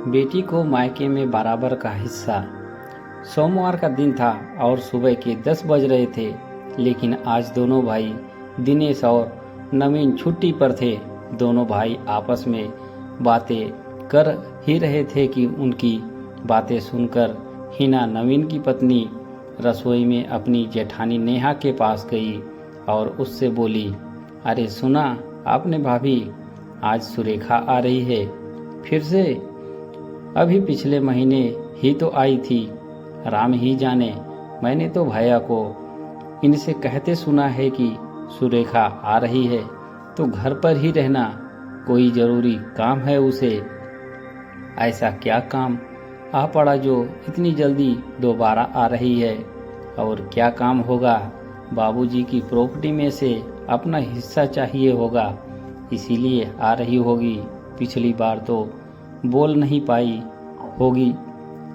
बेटी को मायके में बराबर का हिस्सा। सोमवार का दिन था और सुबह के 10 बज रहे थे, लेकिन आज दोनों भाई दिनेश और नवीन छुट्टी पर थे। दोनों भाई आपस में बातें कर ही रहे थे कि उनकी बातें सुनकर हिना, नवीन की पत्नी, रसोई में अपनी जेठानी नेहा के पास गई और उससे बोली, अरे सुना आपने भाभी, आज सुरेखा आ रही है फिर से? अभी पिछले महीने ही तो आई थी। राम ही जाने, मैंने तो भैया को इनसे कहते सुना है कि सुरेखा आ रही है तो घर पर ही रहना, कोई जरूरी काम है उसे। ऐसा क्या काम आ पड़ा जो इतनी जल्दी दोबारा आ रही है? और क्या काम होगा? बाबूजी की प्रॉपर्टी में से अपना हिस्सा चाहिए होगा, इसीलिए आ रही होगी। पिछली बार तो बोल नहीं पाई होगी।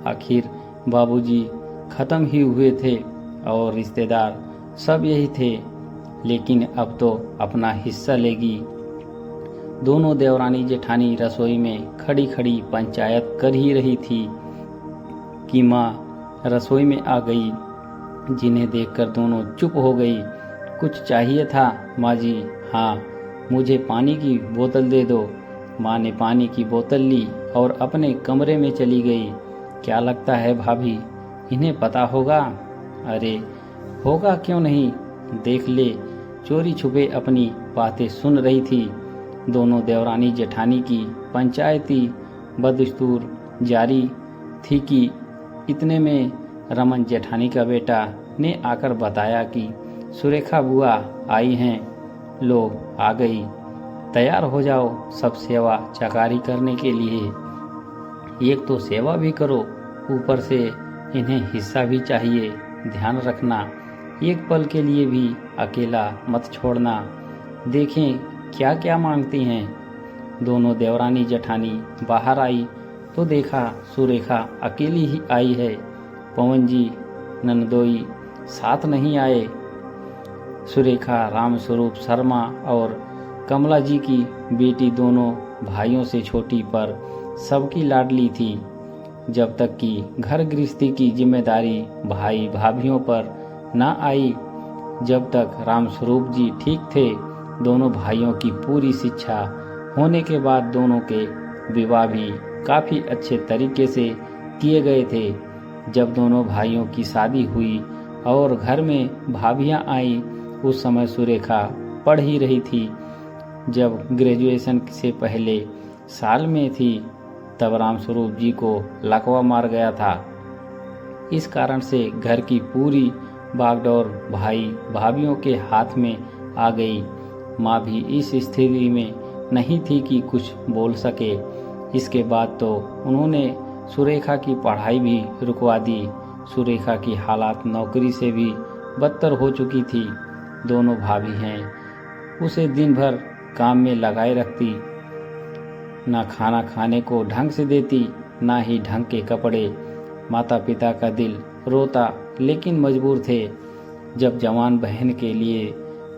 आखिर बाबूजी ख़त्म ही हुए थे और रिश्तेदार सब यही थे, लेकिन अब तो अपना हिस्सा लेगी। दोनों देवरानी जेठानी रसोई में खड़ी खड़ी पंचायत कर ही रही थी कि माँ रसोई में आ गई, जिन्हें देखकर दोनों चुप हो गई। कुछ चाहिए था माँ जी? हाँ, मुझे पानी की बोतल दे दो। माँ ने पानी की बोतल ली और अपने कमरे में चली गई। क्या लगता है भाभी, इन्हें पता होगा? अरे होगा क्यों नहीं, देख ले, चोरी छुपे अपनी बातें सुन रही थी। दोनों देवरानी जेठानी की पंचायती बदस्तूर जारी थी कि इतने में रमन जेठानी का बेटा ने आकर बताया कि सुरेखा बुआ आई हैं, लो आ गई, तैयार हो जाओ सब सेवा चकारी करने के लिए। एक तो सेवा भी करो, ऊपर से इन्हें हिस्सा भी चाहिए। ध्यान रखना, एक पल के लिए भी अकेला मत छोड़ना। देखें क्या क्या मांगती हैं। दोनों देवरानी जेठानी बाहर आई तो देखा सुरेखा अकेली ही आई है। पवन जी नंदोई साथ नहीं आए। सुरेखा रामस्वरूप शर्मा और कमला जी की बेटी दोनों भाइयों से छोटी पर सबकी लाडली थी। जब तक कि घर गृहस्थी की जिम्मेदारी भाई भाभियों पर न आई, जब तक रामस्वरूप जी ठीक थे, दोनों भाइयों की पूरी शिक्षा होने के बाद दोनों के विवाह भी काफ़ी अच्छे तरीके से किए गए थे। जब दोनों भाइयों की शादी हुई और घर में भाभियां आई, उस समय सुरेखा पढ़ ही रही थी। जब ग्रेजुएशन से पहले साल में थी, तब रामस्वरूप जी को लकवा मार गया था। इस कारण से घर की पूरी बागडोर भाई भाभियों के हाथ में आ गई। माँ भी इस स्थिति में नहीं थी कि कुछ बोल सके। इसके बाद तो उन्होंने सुरेखा की पढ़ाई भी रुकवा दी। सुरेखा की हालात नौकरी से भी बदतर हो चुकी थी। दोनों भाभी हैं, उसे दिन भर काम में लगाए रखती, ना खाना खाने को ढंग से देती, ना ही ढंग के कपड़े। माता पिता का दिल रोता, लेकिन मजबूर थे। जब जवान बहन के लिए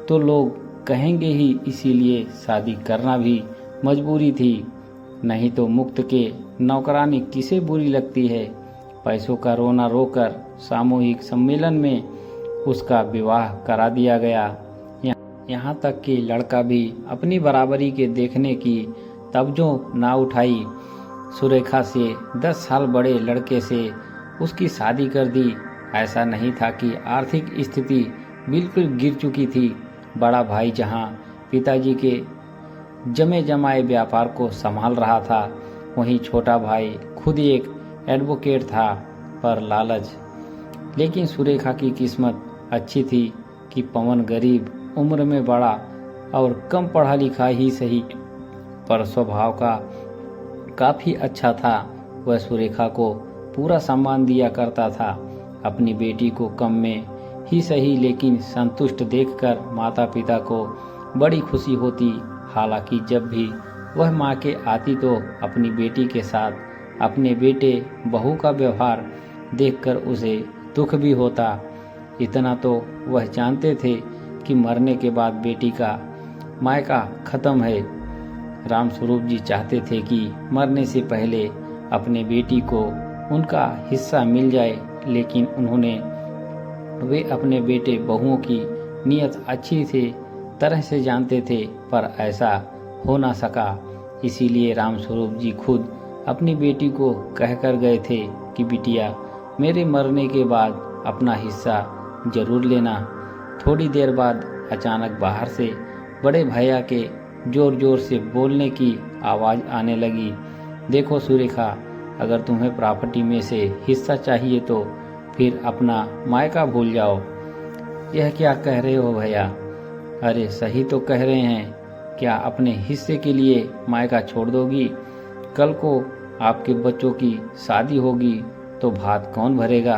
तो लोग कहेंगे ही, इसीलिए शादी करना भी मजबूरी थी। नहीं तो मुफ्त के नौकरानी किसे बुरी लगती है। पैसों का रोना रोकर सामूहिक सम्मेलन में उसका विवाह करा दिया गया। यहाँ तक कि लड़का भी अपनी बराबरी के देखने की तवज्जो ना उठाई। सुरेखा से 10 साल बड़े लड़के से उसकी शादी कर दी। ऐसा नहीं था कि आर्थिक स्थिति बिल्कुल गिर चुकी थी। बड़ा भाई जहाँ पिताजी के जमे जमाए व्यापार को संभाल रहा था, वहीं छोटा भाई खुद एक एडवोकेट था, पर लालच। लेकिन सुरेखा की किस्मत अच्छी थी कि पवन गरीब, उम्र में बड़ा और कम पढ़ा लिखा ही सही, पर स्वभाव का काफ़ी अच्छा था। वह सुरेखा को पूरा सम्मान दिया करता था। अपनी बेटी को कम में ही सही, लेकिन संतुष्ट देखकर माता पिता को बड़ी खुशी होती। हालांकि जब भी वह माँ के आती तो अपनी बेटी के साथ अपने बेटे बहू का व्यवहार देखकर उसे दुख भी होता। इतना तो वह जानते थे कि मरने के बाद बेटी का मायका खत्म है। रामस्वरूप जी चाहते थे कि मरने से पहले अपने बेटी को उनका हिस्सा मिल जाए, लेकिन वे अपने बेटे बहुओं की नीयत अच्छी तरह से जानते थे, पर ऐसा हो ना सका। इसीलिए रामस्वरूप जी खुद अपनी बेटी को कहकर गए थे कि बिटिया, मेरे मरने के बाद अपना हिस्सा जरूर लेना। थोड़ी देर बाद अचानक बाहर से बड़े भैया के जोर जोर से बोलने की आवाज़ आने लगी। देखो सुरेखा, अगर तुम्हें प्रॉपर्टी में से हिस्सा चाहिए तो फिर अपना मायका भूल जाओ। यह क्या कह रहे हो भैया? अरे सही तो कह रहे हैं। क्या अपने हिस्से के लिए मायका छोड़ दोगी? कल को आपके बच्चों की शादी होगी तो भात कौन भरेगा?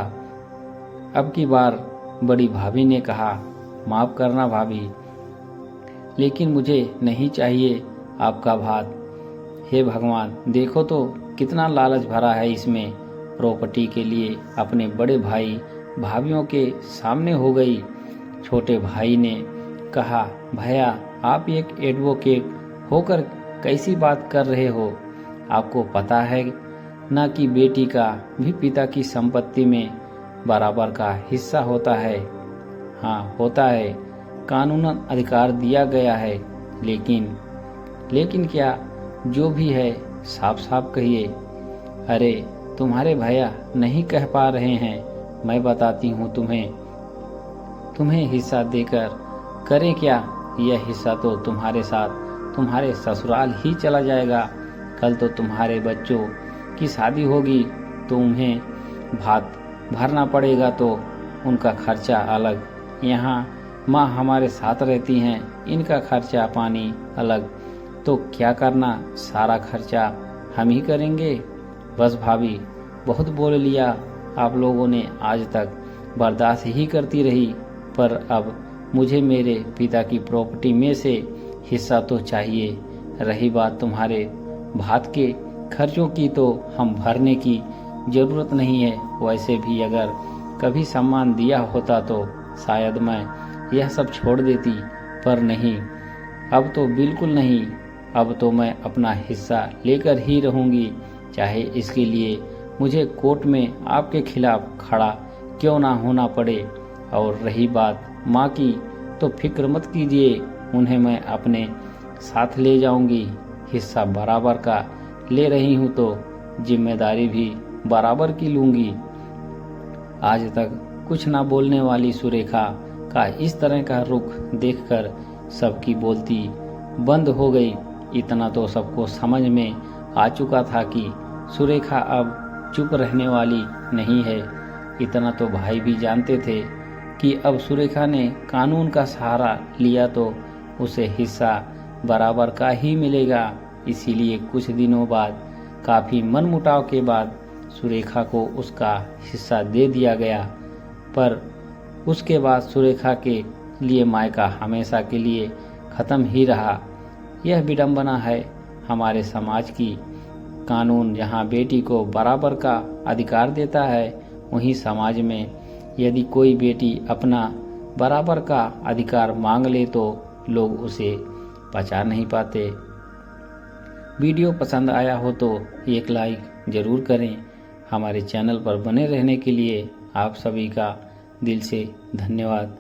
अब की बार बड़ी भाभी ने कहा, माफ़ करना भाभी, लेकिन मुझे नहीं चाहिए आपका भात। हे भगवान, देखो तो कितना लालच भरा है इसमें। प्रॉपर्टी के लिए अपने बड़े भाई भाभीओं के सामने हो गई। छोटे भाई ने कहा, भैया आप एक एडवोकेट होकर कैसी बात कर रहे हो? आपको पता है ना कि बेटी का भी पिता की संपत्ति में बराबर का हिस्सा होता है। हाँ होता है, कानूनन अधिकार दिया गया है, लेकिन क्या? जो भी है साफ साफ कहिए। अरे तुम्हारे भैया नहीं कह पा रहे हैं, मैं बताती हूँ तुम्हें हिस्सा देकर करें क्या? यह हिस्सा तो तुम्हारे साथ तुम्हारे ससुराल ही चला जाएगा। कल तो तुम्हारे बच्चों की शादी होगी तो उन्हें भात भरना पड़ेगा, तो उनका खर्चा अलग। यहाँ माँ हमारे साथ रहती हैं, इनका खर्चा पानी अलग। तो क्या करना, सारा खर्चा हम ही करेंगे। बस भाभी, बहुत बोल लिया। आप लोगों ने आज तक बर्दाश्त ही करती रही, पर अब मुझे मेरे पिता की प्रॉपर्टी में से हिस्सा तो चाहिए। रही बात तुम्हारे भात के खर्चों की, तो हम भरने की ज़रूरत नहीं है। वैसे भी अगर कभी सम्मान दिया होता तो शायद मैं यह सब छोड़ देती, पर नहीं, अब तो बिल्कुल नहीं। अब तो मैं अपना हिस्सा लेकर ही रहूँगी, चाहे इसके लिए मुझे कोर्ट में आपके खिलाफ खड़ा क्यों ना होना पड़े। और रही बात माँ की, तो फिक्र मत कीजिए, उन्हें मैं अपने साथ ले जाऊंगी। हिस्सा बराबर का ले रही हूँ तो जिम्मेदारी भी बराबर की लूंगी। आज तक कुछ ना बोलने वाली सुरेखा का इस तरह का रुख देखकर सबकी बोलती बंद हो गई। इतना तो सबको समझ में आ चुका था कि सुरेखा अब चुप रहने वाली नहीं है। इतना तो भाई भी जानते थे कि अब सुरेखा ने कानून का सहारा लिया तो उसे हिस्सा बराबर का ही मिलेगा। इसीलिए कुछ दिनों बाद, काफ़ी मनमुटाव के बाद, सुरेखा को उसका हिस्सा दे दिया गया। पर उसके बाद सुरेखा के लिए मायका हमेशा के लिए ख़त्म ही रहा। यह विडंबना है हमारे समाज की। कानून जहाँ बेटी को बराबर का अधिकार देता है, वहीं समाज में यदि कोई बेटी अपना बराबर का अधिकार मांग ले तो लोग उसे पचा नहीं पाते। वीडियो पसंद आया हो तो एक लाइक ज़रूर करें। हमारे चैनल पर बने रहने के लिए आप सभी का दिल से धन्यवाद।